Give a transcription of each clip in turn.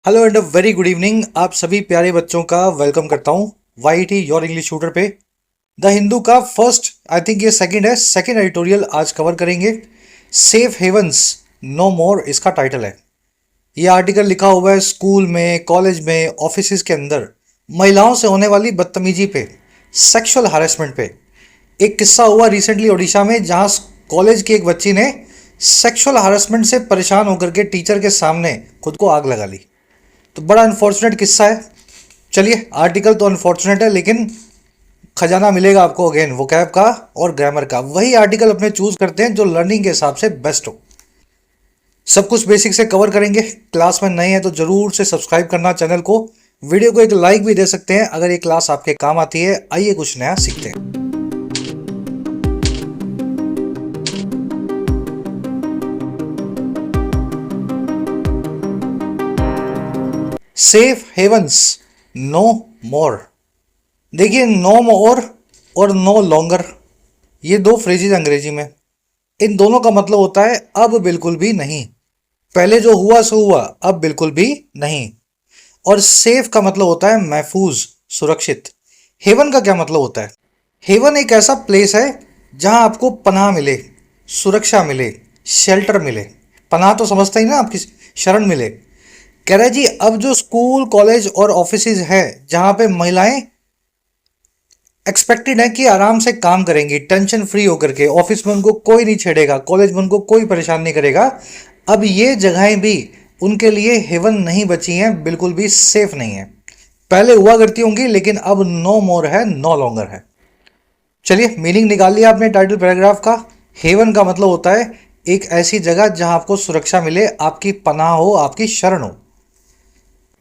Hello and a very good evening. आप सभी प्यारे बच्चों का वेलकम करता हूँ वाईटी योर इंग्लिश ट्यूटर पे। द हिंदू का फर्स्ट, आई थिंक ये सेकंड है, सेकंड एडिटोरियल आज कवर करेंगे। सेफ हेवंस नो मोर इसका टाइटल है। ये आर्टिकल लिखा हुआ है स्कूल में, कॉलेज में, ऑफिस के अंदर महिलाओं से होने वाली बदतमीजी पे, सेक्सुअल हरासमेंट पे। एक किस्सा हुआ रिसेंटली ओडिशा में, जहां कॉलेज की एक बच्ची ने सेक्सुअल हरासमेंट से परेशान होकर के टीचर के सामने खुद को आग लगा ली। तो बड़ा अनफॉर्चुनेट किस्सा है। चलिए, आर्टिकल तो अनफॉर्चुनेट है लेकिन खजाना मिलेगा आपको अगेन वोकैब का और ग्रामर का। वही आर्टिकल अपने चूज करते हैं जो लर्निंग के हिसाब से बेस्ट हो। सब कुछ बेसिक से कवर करेंगे। क्लास में नए हैं तो जरूर से सब्सक्राइब करना चैनल को। वीडियो को एक लाइक भी दे सकते हैं अगर ये क्लास आपके काम आती है। आइए कुछ नया सीखते हैं। सेफ हेवंस नो मोर। देखिए, नो मोर और नो लॉन्गर, ये दो फ्रेजेज अंग्रेजी में। इन दोनों का मतलब होता है अब बिल्कुल भी नहीं। पहले जो हुआ सो हुआ, अब बिल्कुल भी नहीं। और सेफ का मतलब होता है महफूज, सुरक्षित। हेवन का क्या मतलब होता है? हेवन एक ऐसा प्लेस है जहां आपको पनाह मिले, सुरक्षा मिले, शेल्टर मिले। पनाह तो समझते ही ना, आपकी शरण मिले। कह रहे जी, अब जो स्कूल, कॉलेज और ऑफिसेज है जहां पे महिलाएं एक्सपेक्टेड है कि आराम से काम करेंगी, टेंशन फ्री होकर के, ऑफिस में उनको कोई नहीं छेड़ेगा, कॉलेज में उनको कोई परेशान नहीं करेगा, अब ये जगहें भी उनके लिए हेवन नहीं बची हैं, बिल्कुल भी सेफ नहीं है। पहले हुआ करती होंगी लेकिन अब नो मोर है, नो लॉन्गर है। चलिए, मीनिंग निकाल लिया आपने टाइटल पैराग्राफ का। हेवन का मतलब होता है एक ऐसी जगह जहां आपको सुरक्षा मिले, आपकी पनाह हो, आपकी शरण हो।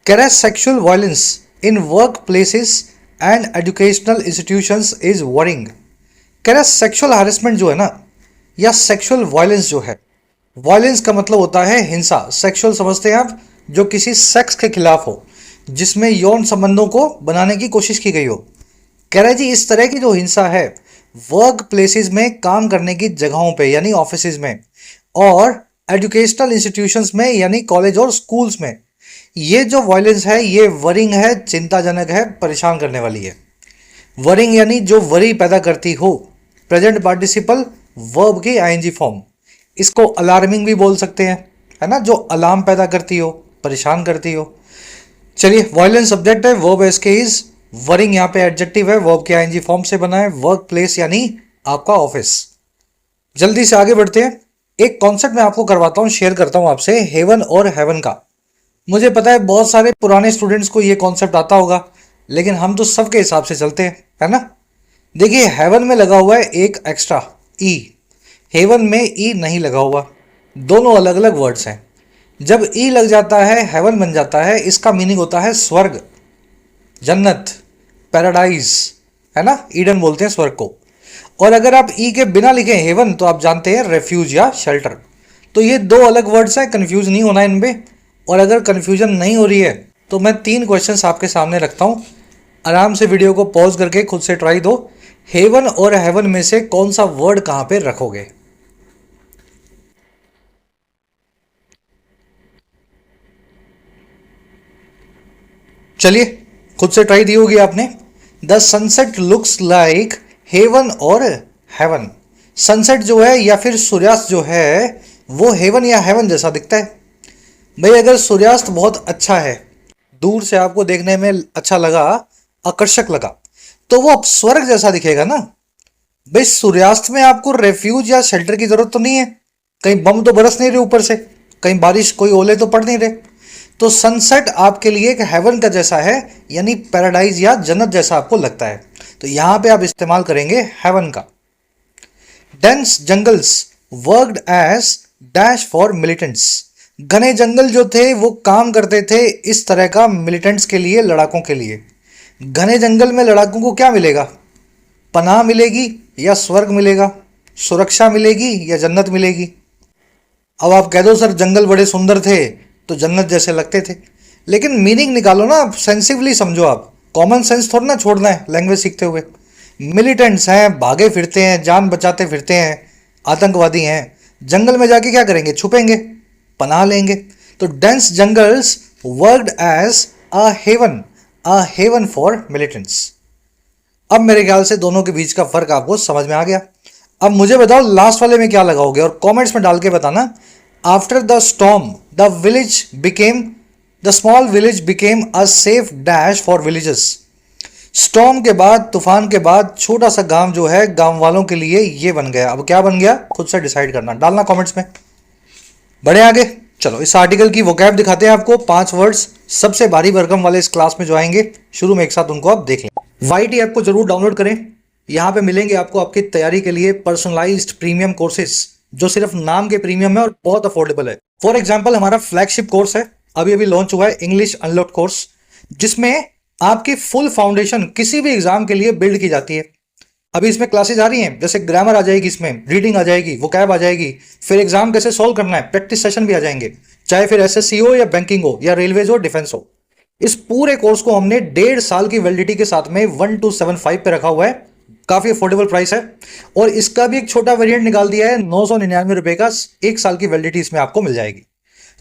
कह रहा है sexual violence in work places and educational institutions is worrying. कह रहा है सेक्सुअल हरेसमेंट जो है ना, या सेक्सुअल वायलेंस जो है, वायलेंस का मतलब होता है हिंसा। सेक्सुअल समझते हैं आप, जो किसी सेक्स के खिलाफ हो, जिसमें यौन संबंधों को बनाने की कोशिश की गई हो। कह रहा है जी, इस तरह की जो हिंसा है वर्क प्लेसेस में, काम करने की जगहों पे यानी ऑफिसेज में, और एजुकेशनल इंस्टीट्यूशंस में यानी कॉलेज और स्कूल्स में, ये जो वायलेंस है ये वरिंग है, चिंताजनक है, परेशान करने वाली है। वरिंग यानी जो वरी पैदा करती हो, प्रेजेंट पार्टिसिपल वर्ब की आईएनजी फॉर्म। इसको अलार्मिंग भी बोल सकते हैं, है ना, जो अलार्म पैदा करती हो, परेशान करती हो। चलिए, वायलेंस सब्जेक्ट है, वर्ब इसके इज, वरिंग यहाँ पे एडजेक्टिव है, वर्ब के आईएनजी फॉर्म से बना है, वर्क प्लेस यानी आपका ऑफिस। जल्दी से आगे बढ़ते हैं। एक कॉन्सेप्ट मैं आपको करवाता हूँ, शेयर करता हूँ आपसे, हेवन और हेवन का। मुझे पता है बहुत सारे पुराने स्टूडेंट्स को ये कॉन्सेप्ट आता होगा, लेकिन हम तो सबके हिसाब से चलते हैं, है ना। देखिए, हेवन में लगा हुआ है एक एक्स्ट्रा ई, हेवन में ई नहीं लगा हुआ। दोनों अलग अलग वर्ड्स हैं। जब ई लग जाता है, हेवन बन जाता है, इसका मीनिंग होता है स्वर्ग, जन्नत, पैराडाइज, है ना, ईडन बोलते हैं स्वर्ग को। और अगर आप ई के बिना लिखें हेवन, तो आप जानते हैं रेफ्यूज या शेल्टर। तो ये दो अलग वर्ड्स हैं, कंफ्यूज नहीं होना इनमें। और अगर कंफ्यूजन नहीं हो रही है तो मैं 3 क्वेश्चंस आपके सामने रखता हूं, आराम से वीडियो को पॉज करके खुद से ट्राई दो। हेवन और हेवन में से कौन सा वर्ड कहां पे रखोगे? चलिए, खुद से ट्राई दी होगी आपने। The sunset looks like heaven और हेवन। सनसेट जो है या फिर सूर्यास्त जो है वो हेवन या हेवन जैसा दिखता है। भाई, अगर सूर्यास्त बहुत अच्छा है, दूर से आपको देखने में अच्छा लगा, आकर्षक लगा, तो वो स्वर्ग जैसा दिखेगा ना। भाई, सूर्यास्त में आपको रेफ्यूज या शेल्टर की जरूरत तो नहीं है, कहीं बम तो बरस नहीं रहे ऊपर से, कहीं बारिश, कोई ओले तो पड़ नहीं रहे। तो सनसेट आपके लिए एक हेवन का जैसा है, यानी पैराडाइज या जन्नत जैसा आपको लगता है। तो यहां पे आप इस्तेमाल करेंगे हेवन का। Dense jungles worked as dash for militants. घने जंगल जो थे वो काम करते थे इस तरह का मिलिटेंट्स के लिए, लड़ाकों के लिए। घने जंगल में लड़ाकों को क्या मिलेगा? पनाह मिलेगी या स्वर्ग मिलेगा, सुरक्षा मिलेगी या जन्नत मिलेगी। अब आप कह दो सर जंगल बड़े सुंदर थे तो जन्नत जैसे लगते थे, लेकिन मीनिंग निकालो ना, सेंसिवली समझो। आप कॉमन सेंस थोड़ा ना छोड़ना है लैंग्वेज सीखते हुए। मिलिटेंट्स हैं, भागे फिरते हैं, जान बचाते फिरते हैं, आतंकवादी हैं, जंगल में जाके क्या करेंगे? छुपेंगे, पनाह लेंगे। तो dense jungles worked as a haven for militants. अब मेरे ख्याल से दोनों के बीच का फर्क आपको समझ में आ गया। अब मुझे बताओ लास्ट वाले में क्या लगाओगे और कमेंट्स में डाल के बताना। After the storm the small village became a safe dash for villages. Storm के बाद, तूफान के बाद छोटा सा गांव जो है गांव वालों के लिए ये बन गया। अब क्या बन गया खुद से डिसाइड करना, डालना कमेंट्स में। बढ़े आगे, चलो इस आर्टिकल की वोकैब दिखाते हैं आपको। 5 वर्ड्स सबसे भारी भरकम वाले इस क्लास में जो आएंगे, शुरू में एक साथ उनको आप देख लें। वाईटी ऐप को जरूर डाउनलोड करें। यहाँ पे मिलेंगे आपको आपकी तैयारी के लिए पर्सनलाइज्ड प्रीमियम कोर्सेज जो सिर्फ नाम के प्रीमियम है और बहुत अफोर्डेबल है। फॉर एग्जाम्पल हमारा फ्लैगशिप कोर्स है, अभी अभी लॉन्च हुआ है, इंग्लिश अनलॉक्ड कोर्स, जिसमें आपकी फुल फाउंडेशन किसी भी एग्जाम के लिए बिल्ड की जाती है। अभी इसमें क्लासेज आ रही हैं, जैसे ग्रामर आ जाएगी, इसमें रीडिंग आ जाएगी, वोकैब आ जाएगी, फिर एग्जाम कैसे सॉल्व करना है, प्रैक्टिस सेशन भी आ जाएंगे, चाहे फिर एसएससी हो या बैंकिंग हो या रेलवेज हो, डिफेंस हो। इस पूरे कोर्स को हमने 1.5 साल की वैलिडिटी के साथ में 1275 पे रखा हुआ है। काफी अफोर्डेबल प्राइस है। और इसका भी एक छोटा वेरिएंट निकाल दिया है, 999 रुपए का 1 साल की वैलिडिटी इसमें आपको मिल जाएगी।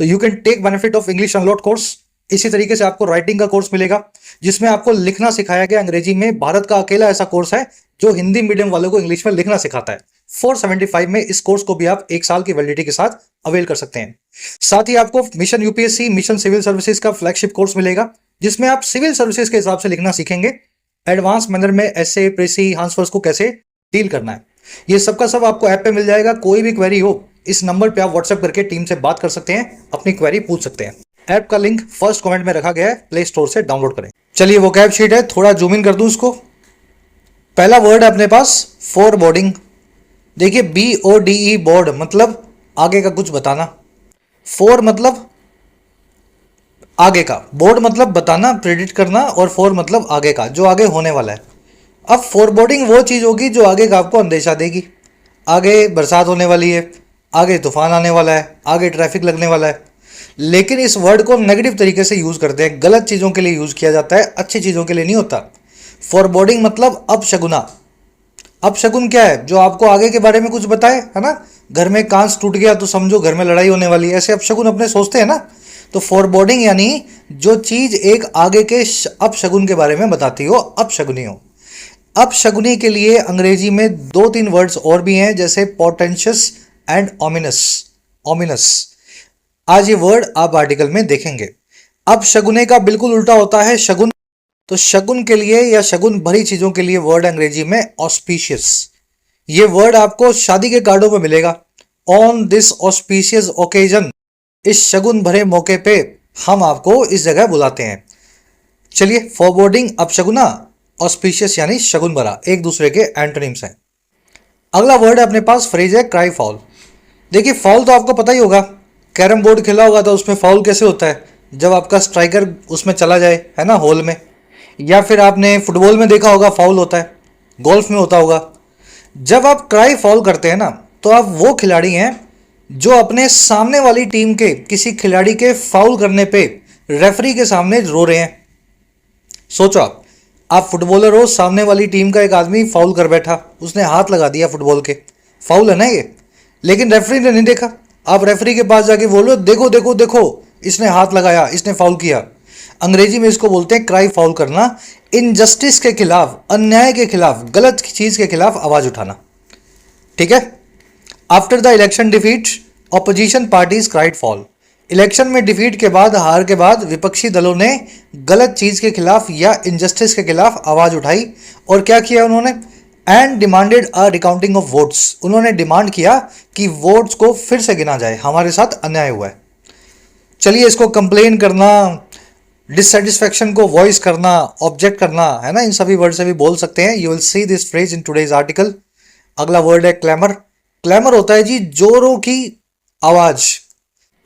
तो you can take benefit of English unlocked course. इसी तरीके से आपको राइटिंग का कोर्स मिलेगा, जिसमें आपको लिखना सिखाया गया अंग्रेजी में। भारत का अकेला ऐसा कोर्स है जो हिंदी मीडियम वालों को इंग्लिश में लिखना सिखाता है। 475 में इस कोर्स को भी आप 1 साल की वैलिडिटी के साथ अवेल कर सकते हैं। साथ ही आपको mission UPSC, mission civil services का फ्लैगशिप कोर्स मिलेगा, जिसमें आप सिविल सर्विसेज के हिसाब से लिखना सीखेंगे, एडवांस मैनर में ऐसे प्रेसी आंसर्स को कैसे डील करना है। ये सबका सब आपको ऐप पे मिल जाएगा। कोई भी क्वेरी हो इस नंबर पे आप व्हाट्सएप करके टीम से बात कर सकते हैं, अपनी क्वेरी पूछ सकते हैं। ऐप का लिंक फर्स्ट कमेंट में रखा गया है, प्ले स्टोर से डाउनलोड करें। चलिए वोकैब शीट है, थोड़ा जूम इन कर दूं उसको। पहला वर्ड है अपने पास फॉर बोर्डिंग। देखिए BODE बोर्ड मतलब आगे का कुछ बताना, फॉर मतलब आगे का, बोर्ड मतलब बताना, प्रेडिक्ट करना, और फॉर मतलब आगे का, जो आगे होने वाला है। अब फॉरबोर्डिंग वो चीज़ होगी जो आगे का आपको अंदेशा देगी। आगे बरसात होने वाली है, आगे तूफान आने वाला है, आगे ट्रैफिक लगने वाला है। लेकिन इस वर्ड को नेगेटिव तरीके से यूज़ करते हैं, गलत चीज़ों के लिए यूज़ किया जाता है, अच्छी चीज़ों के लिए नहीं होता। फॉरबोर्डिंग मतलब अपशगुना। अपशगुन क्या है? जो आपको आगे के बारे में कुछ बताए, है ना। घर में कांच टूट गया तो समझो घर में लड़ाई होने वाली है, ऐसे अपशगुन अपने सोचते हैं ना। तो फॉरबोर्डिंग यानी जो चीज एक आगे के अपशगुन के बारे में बताती हो, अपशगुनी हो। अपशगुनी के लिए अंग्रेजी में 2-3 वर्ड्स और भी हैं, जैसे पोर्टेंशियस एंड ओमिनस। ओमिनस आज ये वर्ड आप आर्टिकल में देखेंगे। अपशगुने का बिल्कुल उल्टा होता है शगुन। तो शगुन के लिए या शगुन भरी चीजों के लिए वर्ड अंग्रेजी में ऑस्पिशियस। ये वर्ड आपको शादी के कार्डों में मिलेगा। ऑन दिस ऑस्पिशियस ओकेजन, इस शगुन भरे मौके पे हम आपको इस जगह बुलाते हैं। चलिए, फॉरबोर्डिंग, अपशगुना, ऑस्पिशियस यानी शगुन भरा, एक दूसरे के एंटोनिम्स हैं। अगला वर्ड है अपने पास, फ्रेज है क्राई फाउल। देखिए फाउल तो आपको पता ही होगा, कैरम बोर्ड खेला होगा तो उसमें फाउल कैसे होता है, जब आपका स्ट्राइकर उसमें चला जाए, है ना, होल में। या फिर आपने फुटबॉल में देखा होगा फाउल होता है, गोल्फ में होता होगा। जब आप क्राई फाउल करते हैं ना, तो आप वो खिलाड़ी हैं जो अपने सामने वाली टीम के किसी खिलाड़ी के फाउल करने पे रेफरी के सामने रो रहे हैं। सोचो आप फुटबॉलर हो, सामने वाली टीम का एक आदमी फाउल कर बैठा, उसने हाथ लगा दिया फुटबॉल के, फाउल है ना ये, लेकिन रेफरी ने नहीं देखा। आप रेफरी के पास जाके बोलो देखो देखो देखो, इसने हाथ लगाया, इसने फाउल किया। अंग्रेजी में इसको बोलते हैं क्राई फाउल करना। इनजस्टिस के खिलाफ, अन्याय के खिलाफ, गलत चीज के खिलाफ आवाज उठाना। ठीक है। After the election defeat, opposition parties cried fall. Election में डिफीट के बाद, हार के बाद, विपक्षी दलों ने गलत चीज के खिलाफ या इनजस्टिस के खिलाफ आवाज उठाई। और क्या किया उन्होंने? And demanded a recounting of votes. उन्होंने डिमांड किया कि वोट्स को फिर से गिना जाए, हमारे साथ अन्याय हुआ है। चलिए, इसको कंप्लेन करना, डिससेटिस्फैक्शन को वॉइस करना, ऑब्जेक्ट करना, है ना, इन सभी वर्ड से भी बोल सकते हैं। You will see this phrase in today's article. अगला वर्ड है क्लैमर। क्लैमर होता है जी जोरों की आवाज,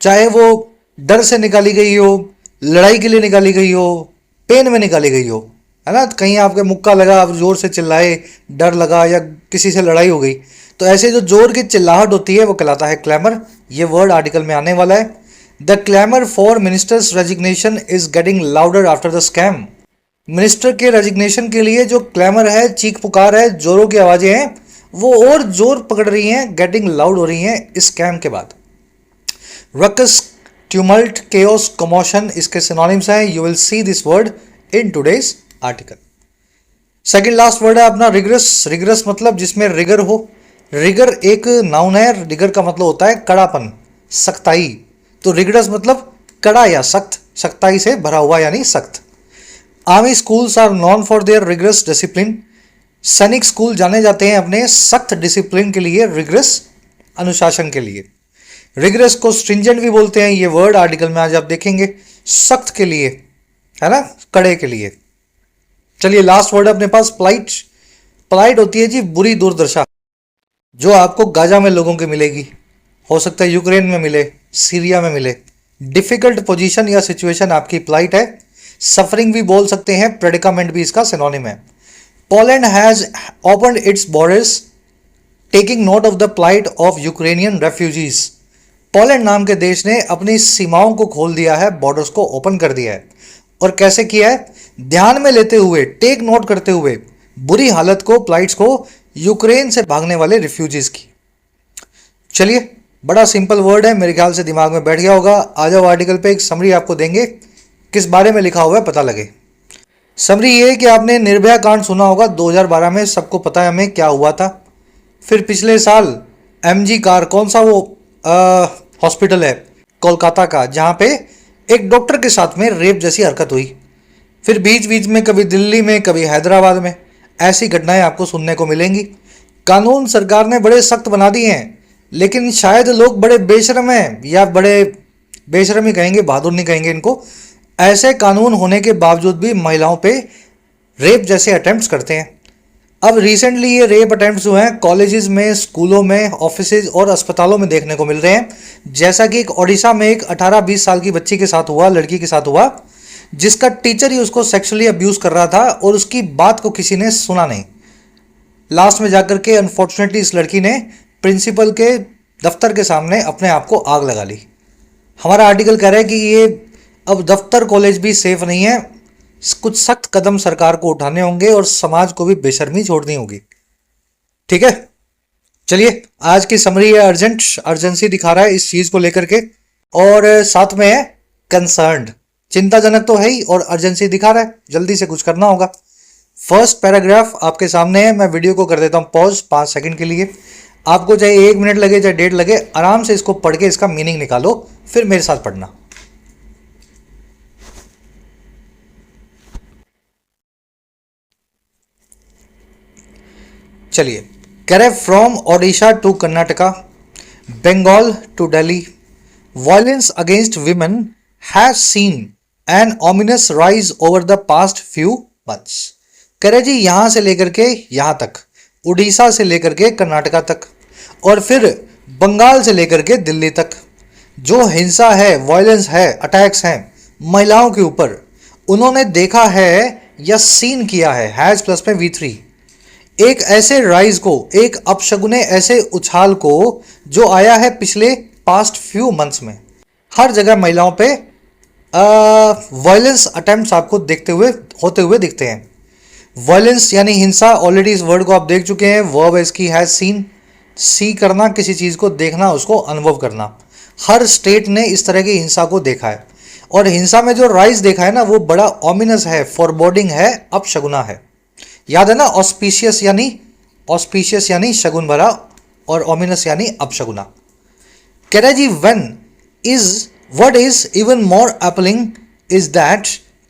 चाहे वो डर से निकाली गई हो, लड़ाई के लिए निकाली गई हो, पेन में निकाली गई हो, है ना। कहीं आपके मुक्का लगा, आप जोर से चिल्लाए, डर लगा, या किसी से लड़ाई हो गई, तो ऐसे जो जोर की चिल्लाहट होती है वो कहलाता है क्लैमर। ये वर्ड आर्टिकल में आने वाला है। The clamour for ministers resignation is getting louder after the scam. Minister के रेजिग्नेशन के लिए जो क्लैमर है, चीख पुकार है, जोरों की आवाजें हैं, वो और जोर पकड़ रही हैं, गेटिंग लाउड हो रही हैं इस स्कैम के बाद। रकस ट्यूमल्ट, केओस, कमोशन इसके सिनोनिम्स हैं. You will see this word in today's article. Second last word है अपना रिगरस. रिगरस मतलब जिसमें रिगर हो. रिगर एक नाउन है. रिगर का मतलब होता है कड़ापन, सख्ताई. तो रिगरस मतलब कड़ा या सख्त, सख्ताई से भरा हुआ यानी सख्त. Army schools are known for their rigorous discipline. सैनिक स्कूल जाने जाते हैं अपने सख्त डिसिप्लिन के लिए, रिगरस अनुशासन के लिए. रिगरस को स्ट्रिंजेंट भी बोलते हैं. ये वर्ड आर्टिकल में आज आप देखेंगे. सख्त के लिए है ना, कड़े के लिए. चलिए लास्ट वर्ड है अपने पास पोलाइट. पोलाइट होती है जी बुरी दुर्दशा, जो आपको गाजा में लोगों की मिलेगी. हो सकता है यूक्रेन में मिले, सीरिया में मिले. डिफिकल्ट पोजीशन या सिचुएशन आपकी पोलाइट है. सफरिंग भी बोल सकते हैं, प्रेडिकामेंट भी इसका सिनोनिम है. Poland has opened it's borders taking note of the plight of Ukrainian refugees. Poland नाम के देश ने अपनी सीमाओं को खोल दिया है, बॉर्डर्स को ओपन कर दिया है. और कैसे किया है? ध्यान में लेते हुए, टेक नोट करते हुए बुरी हालत को, प्लाइट्स को यूक्रेन से भागने वाले रिफ्यूजीज की. चलिए बड़ा सिंपल वर्ड है, मेरे ख्याल से दिमाग में बैठ गया होगा. आ जाओ आर्टिकल पे, एक समरी आपको देंगे, किस बारे में लिखा हुआ है पता लगे. समरी ये कि आपने निर्भया कांड सुना होगा 2012 में, सबको पता है हमें क्या हुआ था. फिर पिछले साल MG कार, कौन सा वो हॉस्पिटल है कोलकाता का, जहाँ पे एक डॉक्टर के साथ में रेप जैसी हरकत हुई. फिर बीच बीच में कभी दिल्ली में, कभी हैदराबाद में ऐसी घटनाएं आपको सुनने को मिलेंगी. कानून सरकार ने बड़े सख्त बना दिए हैं, लेकिन शायद लोग बड़े बेशरम हैं, या बड़े बेशरम ही कहेंगे, बहादुर नहीं कहेंगे इनको. ऐसे कानून होने के बावजूद भी महिलाओं पे रेप जैसे अटेम्प्ट्स करते हैं. अब रिसेंटली ये रेप अटेम्प्ट्स जो हैं कॉलेजेस में, स्कूलों में, ऑफिसेज और अस्पतालों में देखने को मिल रहे हैं. जैसा कि एक ओडिशा में एक 18-20 साल की बच्ची के साथ हुआ, लड़की के साथ हुआ, जिसका टीचर ही उसको सेक्सुअली अब्यूज कर रहा था और उसकी बात को किसी ने सुना नहीं. लास्ट में जाकर के अनफॉर्चुनेटली इस लड़की ने प्रिंसिपल के दफ्तर के सामने अपने आप को आग लगा ली. हमारा आर्टिकल कह रहा है कि ये अब दफ्तर कॉलेज भी सेफ नहीं है. कुछ सख्त कदम सरकार को उठाने होंगे और समाज को भी बेशर्मी छोड़नी होगी. ठीक है, चलिए आज की समरी है अर्जेंट, अर्जेंसी दिखा रहा है इस चीज को लेकर के, और साथ में है कंसर्न्ड. चिंताजनक तो है ही और अर्जेंसी दिखा रहा है, जल्दी से कुछ करना होगा. फर्स्ट पैराग्राफ आपके सामने है, मैं वीडियो को कर देता हूं पॉज 5 सेकंड के लिए. आपको चाहे 1 मिनट लगे चाहे 1.5 लगे, आराम से इसको पढ़ के इसका मीनिंग निकालो, फिर मेरे साथ पढ़ना. चलिए, कह रहे from Odisha to Karnataka, Bengal to Delhi, violence against women has seen an ominous rise over the past few months. कह रहे जी यहां से लेकर के यहां तक, उड़ीसा से लेकर के कर्नाटका तक, और फिर बंगाल से लेकर के दिल्ली तक, जो हिंसा है, वायलेंस है, अटैक्स हैं महिलाओं के ऊपर, उन्होंने देखा है या सीन किया है, हैज प्लस में V3, एक ऐसे राइज को, एक अपशगुने ऐसे उछाल को जो आया है पिछले पास्ट फ्यू मंथ्स में. हर जगह महिलाओं पे वायलेंस अटेम्प्ट्स आपको देखते हुए, होते हुए दिखते हैं. वायलेंस यानी हिंसा, ऑलरेडी इस वर्ड को आप देख चुके हैं. वर्ब है इसकी हैज सीन, सी करना, किसी चीज़ को देखना, उसको अनुभव करना. हर स्टेट ने इस तरह की हिंसा को देखा है, और हिंसा में जो राइज देखा है ना, वो बड़ा ऑमिनस है, फॉरबोर्डिंग है, अपशगुना है. याद है ना, ऑस्पिशियस यानी शगुन भरा, और ओमिनस यानी अपशगुना. कह रहा जी when is what is even more appalling is that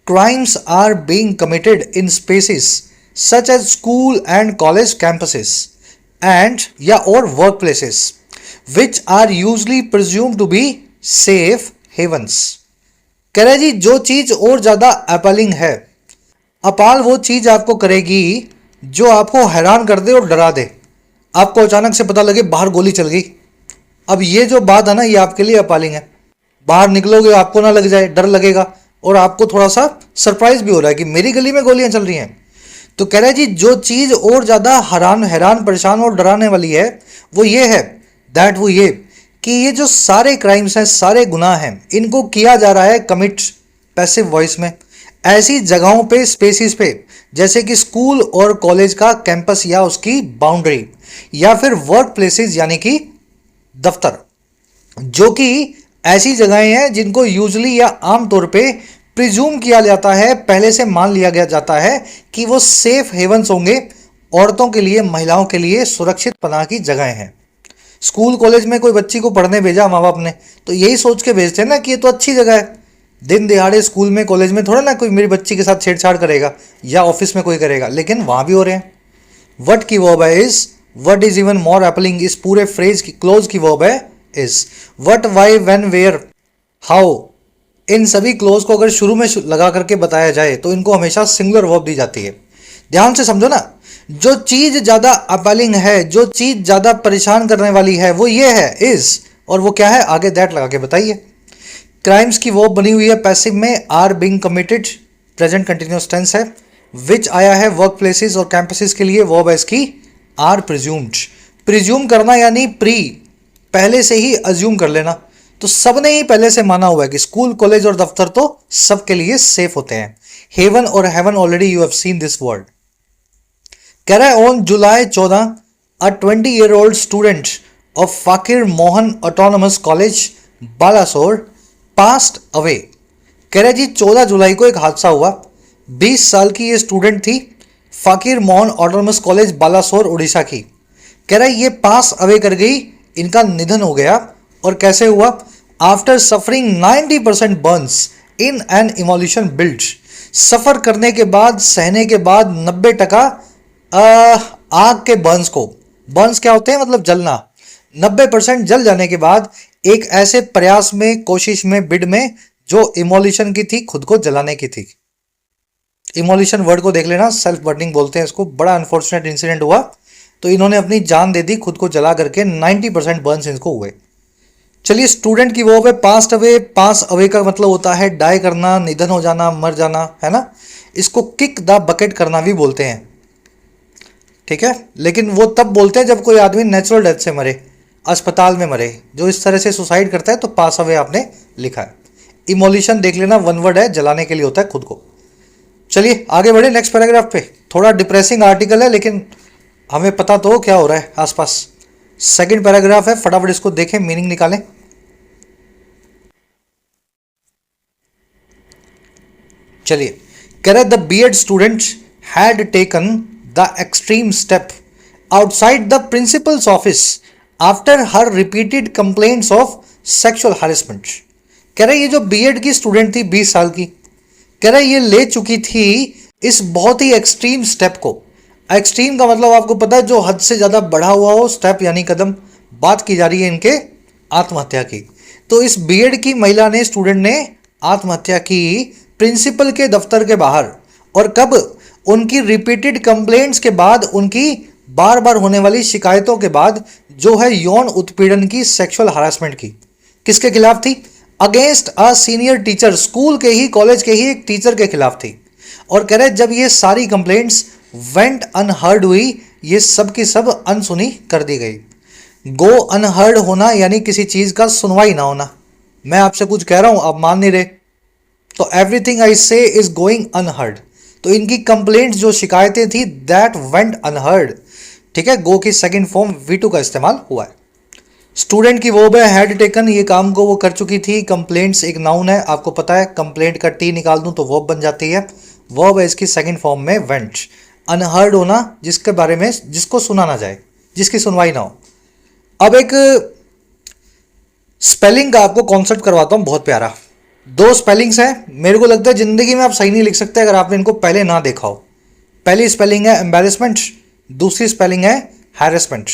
crimes are being committed in spaces such as school and college campuses and या और work places which are usually presume to be safe havens. कह रहा जी जो चीज और ज्यादा uplink है, अपाल वो चीज आपको करेगी जो आपको हैरान कर दे और डरा दे. आपको अचानक से पता लगे बाहर गोली चल गई. अब ये जो बात है ना, ये आपके लिए अपालिंग है. बाहर निकलोगे आपको ना लग जाए, डर लगेगा, और आपको थोड़ा सा सरप्राइज भी हो रहा है कि मेरी गली में गोलियां चल रही हैं. तो कह रहा है जी जो चीज और ज्यादा हैरान परेशान और डराने वाली है वो ये है, दैट वो ये कि ये जो सारे क्राइम्स हैं, सारे गुनाह हैं, इनको किया जा रहा है कमिट पैसिव वॉइस में, ऐसी जगहों पे, स्पेसिस पे, जैसे कि स्कूल और कॉलेज का कैंपस या उसकी बाउंड्री, या फिर वर्क प्लेसेस यानी कि दफ्तर, जो कि ऐसी जगहें हैं जिनको यूजली या आमतौर पे प्रिज्यूम किया जाता है, पहले से मान लिया गया जाता है कि वो सेफ हेवंस होंगे, औरतों के लिए, महिलाओं के लिए सुरक्षित पनाह की जगहें हैं। स्कूल कॉलेज में कोई बच्ची को पढ़ने भेजा माँ बाप ने, तो यही सोच के भेजते हैं ना कि ये तो अच्छी जगह है। दिन दिहाड़े स्कूल में कॉलेज में थोड़ा ना कोई मेरी बच्ची के साथ छेड़छाड़ करेगा, या ऑफिस में कोई करेगा, लेकिन वहां भी हो रहे हैं। वट की वर्ब है is, what is even more appealing, इस पूरे फ्रेज की क्लोज की वर्ब है is. What, why, when, where, how, इन सभी क्लोज को अगर शुरू में लगा करके बताया जाए तो इनको हमेशा सिंगुलर वर्ब दी जाती है। ध्यान से समझो ना, जो चीज ज्यादा अपीलिंग है, जो चीज ज्यादा परेशान करने वाली है, वो ये है इज, और वो क्या है आगे दैट लगा के बताइए। क्राइम्स की वर्ब बनी हुई है पैसिव में, are being committed, present continuous tense है। विच आया है वर्क प्लेसेस और कैंपसेस के लिए, वर्ब है इसकी आर प्रिज्यूम्ड। प्रिज्यूम करना यानी प्री, पहले से ही अज्यूम कर लेना। तो सबने ही पहले से माना हुआ है कि स्कूल कॉलेज और दफ्तर तो सबके लिए सेफ होते हैं। हेवन और haven already you have seen this word. कह रहा है on July 14 a 20-year-old student of Fakir Mohan autonomous college Balasore passed away. कह रहा है जी 14 जुलाई को एक हादसा हुआ। 20 साल की ये स्टूडेंट थी, फाकिर मोहन ऑटोनोमस कॉलेज बालासोर उड़ीसा की। कह रहा है ये पास अवे कर गई, इनका निधन हो गया। और कैसे हुआ? After suffering 90% burns in an immolation bid. Suffer करने के बाद, सहने के बाद 90% आग के बर्न्स को, बर्न्स क्या होते हैं मतलब जलना, 90% जल जाने के बाद एक ऐसे प्रयास में, कोशिश में, बिड में जो इमोल्यूशन की थी, खुद को जलाने की थी। इमोल्यूशन वर्ड को देख लेना, सेल्फ बर्निंग बोलते हैं इसको। बड़ा अनफॉर्चुनेट इंसिडेंट हुआ, तो इन्होंने अपनी जान दे दी, खुद को जला करके 90% बर्न्स इनको हुए। चलिए स्टूडेंट की वो पे पास्ट अवे, पास अवे का मतलब होता है डाई करना, निधन हो जाना, मर जाना, है ना। इसको किक द बकेट करना भी बोलते हैं, ठीक है। लेकिन वो तब बोलते हैं जब कोई आदमी नेचुरल डेथ से मरे, अस्पताल में मरे। जो इस तरह से सुसाइड करता है तो पास अवे आपने लिखा है। इमोल्यूशन देख लेना, वन वर्ड है, जलाने के लिए होता है खुद को। चलिए आगे बढ़े नेक्स्ट पैराग्राफ पे। थोड़ा डिप्रेसिंग आर्टिकल है, लेकिन हमें पता तो क्या हो रहा है आसपास। सेकंड पैराग्राफ है, फटाफट इसको देखें, मीनिंग निकालें। चलिए, कह रहे the BEd student had taken the extreme step outside the principal's office after her repeated complaints of sexual harassment. कह रहे ये जो बीएड की स्टूडेंट थी 20 साल की, कह रहे ये ले चुकी थी इस बहुत ही एक्सट्रीम स्टेप को। एक्सट्रीम का मतलब आपको पता है, जो हद से ज़्यादा बढ़ा हुआ हो, स्टेप यानी कदम। बात की जा रही है इनके आत्महत्या की। तो इस बीएड की महिला ने, स्टूडेंट ने आत्महत्या की प्रिंसिपल के दफ्तर के बाहर। और कब? उनकी रिपीटेड कंप्लेंट्स के बाद, उनकी बार बार होने वाली शिकायतों के बाद, जो है यौन उत्पीड़न की, सेक्सुअल हरासमेंट की। किसके खिलाफ थी? Against a senior teacher, school के ही, कॉलेज के ही एक टीचर के खिलाफ थी। और कह रहे जब ये सारी कंप्लेंट्स वेंट अनहर्ड हुई, ये सब की सब अनसुनी कर दी गई। गो अनहर्ड होना यानी किसी चीज का सुनवाई ना होना। मैं आपसे कुछ कह रहा हूं, आप मान नहीं रहे, तो एवरीथिंग आई से इज गोइंग अनहर्ड। तो इनकी कंप्लेंट्स, जो शिकायतें थी, दैट वेंट अनहर्ड। ठीक है, गो की सेकंड फॉर्म V2 का इस्तेमाल हुआ है। स्टूडेंट की वर्ब है हैड टेकन, ये काम को वो कर चुकी थी। कंप्लेंट्स एक नाउन है, आपको पता है। कंप्लेंट का टी निकाल दूं तो वर्ब बन जाती है। वर्ब है इसकी सेकंड फॉर्म में वेंट। अनहर्ड होना, जिसके बारे में, जिसको सुना ना जाए, जिसकी सुनवाई ना हो। अब एक स्पेलिंग का आपको कॉन्सेप्ट करवाता हूं, बहुत प्यारा। 2 स्पेलिंग्स हैं, मेरे को लगता है जिंदगी में आप सही नहीं लिख सकते अगर आपने इनको पहले ना देखा हो। पहली स्पेलिंग है एम्बेरसमेंट, दूसरी स्पेलिंग है हैरेसमेंट।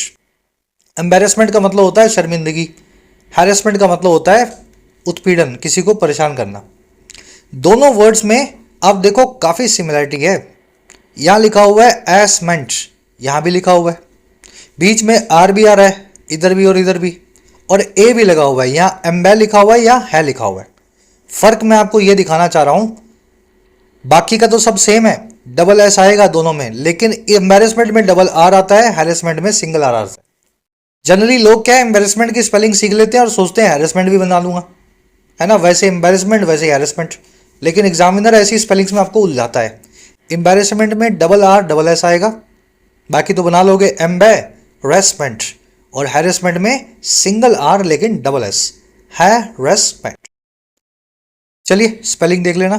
एम्बेरसमेंट का मतलब होता है शर्मिंदगी, हैरेसमेंट का मतलब होता है उत्पीड़न, किसी को परेशान करना। दोनों वर्ड्स में आप देखो काफ़ी सिमिलरिटी है। यहाँ लिखा हुआ है एसमेंट, यहाँ भी लिखा हुआ है, बीच में आर भी आ रहा है, इधर भी और इधर भी, और ए भी लगा हुआ है। यहाँ एम्बे लिखा हुआ है, यहाँ है लिखा हुआ है। फर्क मैं आपको ये दिखाना चाह रहा हूं, बाकी का तो सब सेम है, डबल एस आएगा दोनों में, लेकिन एम्बेरसमेंट में डबल आर आता है, हैरेसमेंट में सिंगल आर आता है। जनरली लोग क्या एम्बेरसमेंट की स्पेलिंग सीख लेते हैं और सोचते हैं हैरेसमेंट भी बना लूंगा, है ना। वैसे एम्बेरसमेंट, वैसे हैरेसमेंट, लेकिन एग्जामिनर ऐसी स्पेलिंग्स में आपको उलझाता है। एम्बेरसमेंट में डबल आर डबल एस आएगा, बाकी तो बना लोगे एम्बेरसमेंट। और हैरेसमेंट में सिंगल आर लेकिन डबल एस, हैरेसमेंट। चलिए स्पेलिंग देख लेना।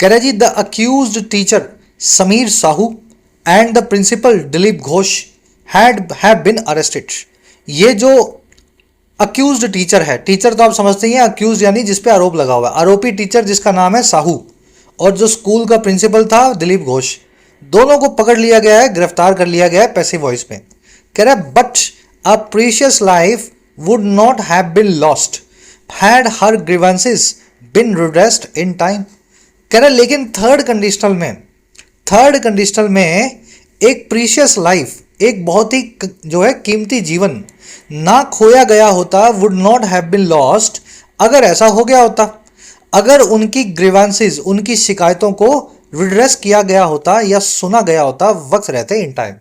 कह रहे जी the accused teacher Samir Sahu and the principal Dilip Ghosh have been arrested. ये जो अक्यूज्ड टीचर है, टीचर तो आप समझते ही हैं, अक्यूज यानी जिस पे आरोप लगा हुआ है, आरोपी टीचर जिसका नाम है साहू और जो स्कूल का प्रिंसिपल था दिलीप घोष, दोनों को पकड़ लिया गया है, गिरफ्तार कर लिया गया है पैसिव वॉइस में। कह रहा है but a precious life would not have been lost had her grievances been redressed in time. कह रहा है लेकिन थर्ड कंडीशनल में एक प्रीशियस लाइफ, एक बहुत ही जो है कीमती जीवन ना खोया गया होता, would not have been lost, अगर ऐसा हो गया होता, अगर उनकी ग्रीवेंसेस, उनकी शिकायतों को रिड्रेस किया गया होता या सुना गया होता वक्त रहते इन टाइम।